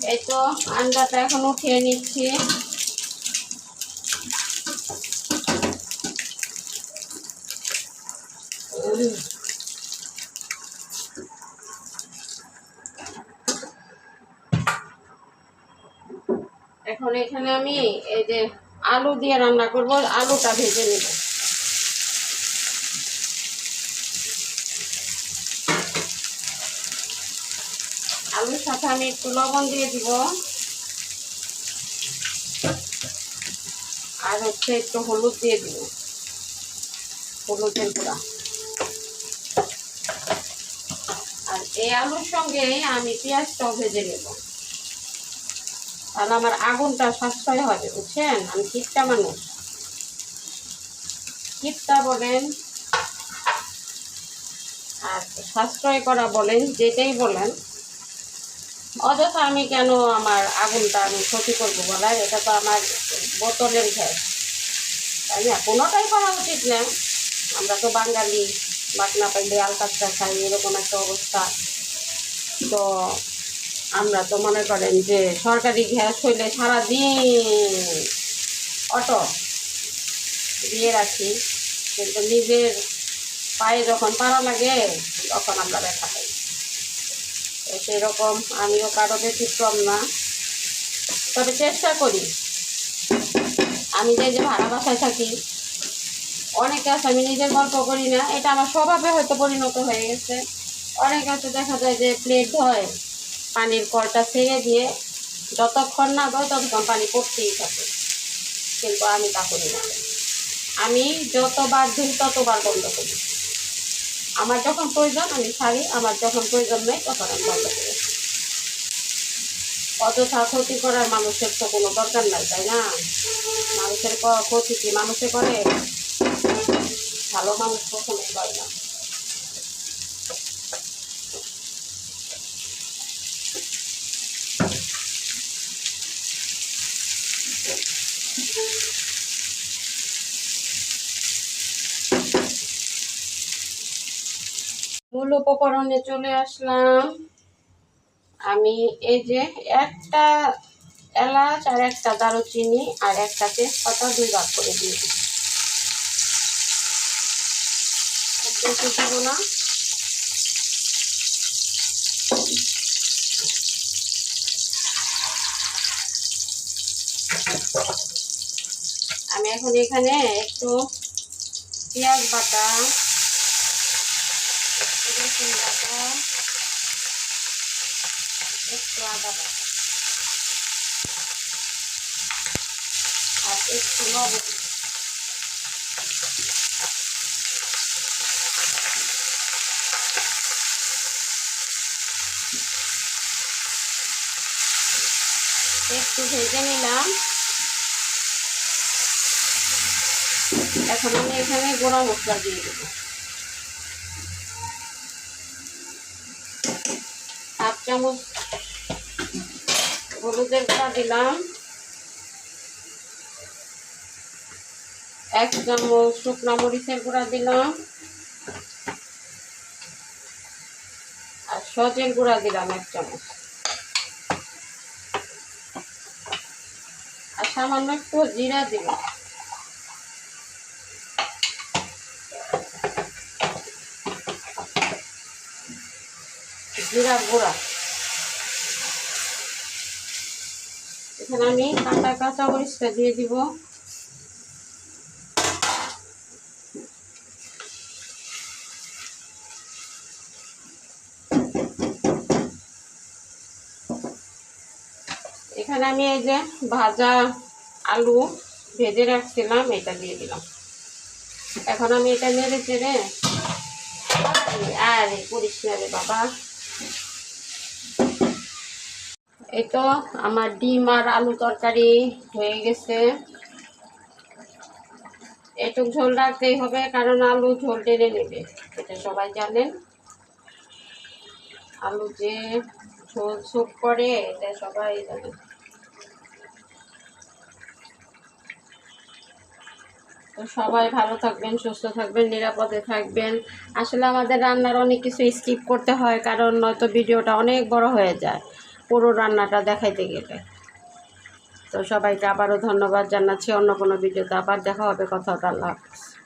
এই তো আন্ডাটা এখন উঠিয়ে নিচ্ছি। এখন এখানে আমি এই যে আলু দিয়ে রান্না করব, আলুটা ভেজে নেব। আলুর সাথে আমি একটু লবণ দিয়ে দিব, আর হচ্ছে একটু হলুদ দিয়ে দিব, হলুদের গুঁড়া। আর এই আলুর সঙ্গে আমি পেঁয়াজটাও ভেজে নেব, তাহলে আমার আগুনটা সাশ্রয় হবে, বুঝছেন? আমি কিপটা মানুষ, কিপটা বলেন আর সাশ্রয় করা বলেন, যেটাই বলেন, অযথা আমি কেন আমার আগুনটা আমি ক্ষতি করবো বলার? এটা তো আমার বোতলের গ্যাস, তাই না? কোনোটাই করা উচিত না। আমরা তো বাঙালি, বাটনা পাইলে আলকাতরা খাই, এরকম একটা অবস্থা। তো আমরা তো মনে করেন যে সরকারি গ্যাস হইলে সারাদিন অটো দিয়ে রাখি, কিন্তু নিজের পায়ে যখন পাড়া লাগে তখন আমরা ব্যথা পাই। সেরকম আমিও কারো ব্যতিক্রম না, তবে চেষ্টা করি। আমি যে ভাড়া বাসায় থাকি, অনেকে আছে, আমি নিজের গল্প করি না, এটা আমার স্বভাবে হয়তো পরিণত হয়ে গেছে। অনেক আছে দেখা যায় যে প্লেট ধোয়, পানির কলটা ছেড়ে দিয়ে যতক্ষণ না ধোয় ততক্ষণ পানি পড়তেই থাকে, কিন্তু আমি তা করি না। আমি যতবার ধুই ততবার বন্ধ করি। আমার যখন প্রয়োজন আমি ছাড়ি, আমার যখন প্রয়োজন নেই তখন আমি বন্ধ করি। অযথা ক্ষতি করার মানুষের তো কোনো দরকার নাই, তাই না? মানুষের ক্ষতি কি মানুষে করে? ভালো মানুষ কখনো করে না। মূল উপকরণে চলে আসলাম। আমি এই যে একটা এলাচ আর একটা দারুচিনি আর একটা তেজপাতা 2 ভাগ করে দিয়ে দিই। বেশি দিব না। আমি এখন এখানে একটু পেঁয়াজ বাটা, রসুন বাটা, একটু আদা বাটা আর একটু লবণ, একটু ভেজে নিলাম। এখন আমি এখানে গুঁড়া মশলা দিয়ে দেবো। 1/2 চামচ হলুদের গুঁড়া দিলাম, 1 চামচ শুকনা মরিচের গুঁড়া দিলাম, আর সজের গুঁড়া দিলাম 1 চামচ, আর সামান্য একটু জিরা দিলাম। জিরার গুঁড়া। এখানে আমি কাঁচা কাঁচা মরিচটা দিয়ে দিব। এখানে আমি এই যে ভাজা আলু ভেজে রাখছিলাম, এটা দিয়ে দিলাম। এখন আমি এটা নেড়ে চেড়ে, আরে করিস না রে বাবা। এই তো আমার ডিম আর আলু তরকারি হয়ে গেছে। একটু ঝোল রাখতেই হবে, কারণ আলু ঝোল টেনে নেবে, এটা সবাই জানেন। আলু যে ঝোল স্যুপ করে এটা সবাই জানে। তো সবাই ভালো থাকবেন, সুস্থ থাকবেন, নিরাপদে থাকবেন। আসলে আমাদের রান্নার অনেক কিছু স্কিপ করতে হয়, কারণ নয়তো ভিডিওটা অনেক বড় হয়ে যায়। পুরো রান্নাটা দেখাইতে গেলে। তো সবাইকে আবারও ধন্যবাদ জানাচ্ছি। অন্য কোনো ভিডিওতে আবার দেখা হবে। কথা হবে। আল্লাহ হাফেজ।